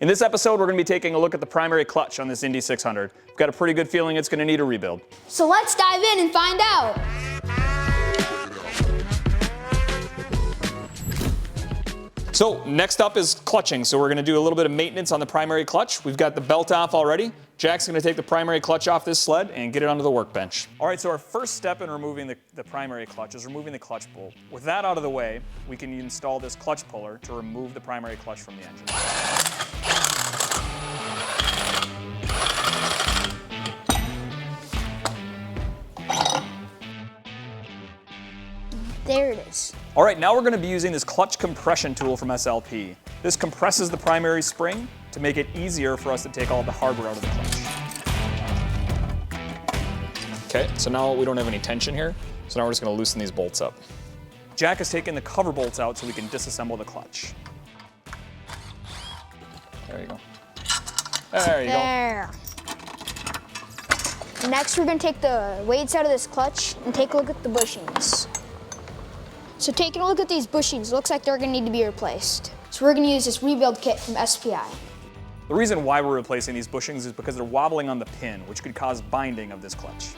In this episode, we're going to be taking a look at the primary clutch on this Indy 600. We've got a pretty good feeling it's going to need a rebuild. So let's dive in and find out. So next up is clutching. So we're going to do a little bit of maintenance on the primary clutch. We've got the belt off already. Jack's going to take the primary clutch off this sled and get it onto the workbench. All right, so our first step in removing the primary clutch is removing the clutch bolt. With that out of the way, we can install this clutch puller to remove the primary clutch from the engine. There it is. All right, now we're going to be using this clutch compression tool from SLP. This compresses the primary spring to make it easier for us to take all the hardware out of the clutch. Okay, so now we don't have any tension here, so now we're just going to loosen these bolts up. Jack has taken the cover bolts out so we can disassemble the clutch. There you go. There you go. Next, we're going to take the weights out of this clutch and take a look at the bushings. So taking a look at these bushings, looks like they're going to need to be replaced. So we're going to use this rebuild kit from SPI. The reason why we're replacing these bushings is because they're wobbling on the pin, which could cause binding of this clutch.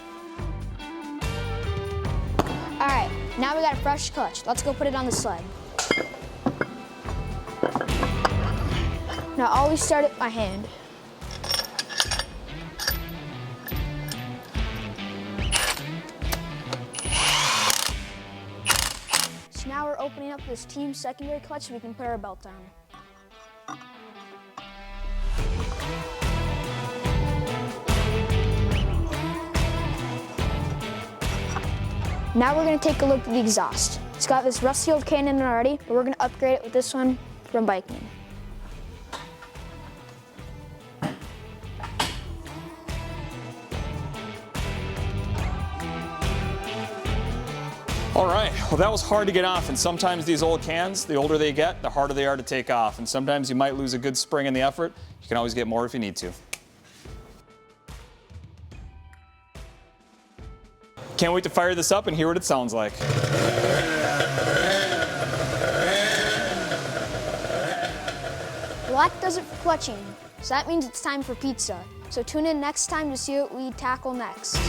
All right, now we got a fresh clutch. Let's go put it on the sled. Now always start it by hand. So now we're opening up this team secondary clutch so we can put our belt on. Now we're going to take a look at the exhaust. It's got this rusty old can in it already, but we're going to upgrade it with this one from Bikeman. All right, well that was hard to get off, and sometimes these old cans, the older they get, the harder they are to take off, and sometimes you might lose a good spring in the effort. You can always get more if you need to. Can't wait to fire this up and hear what it sounds like. Well, that does it for clutching, so that means it's time for pizza. So tune in next time to see what we tackle next.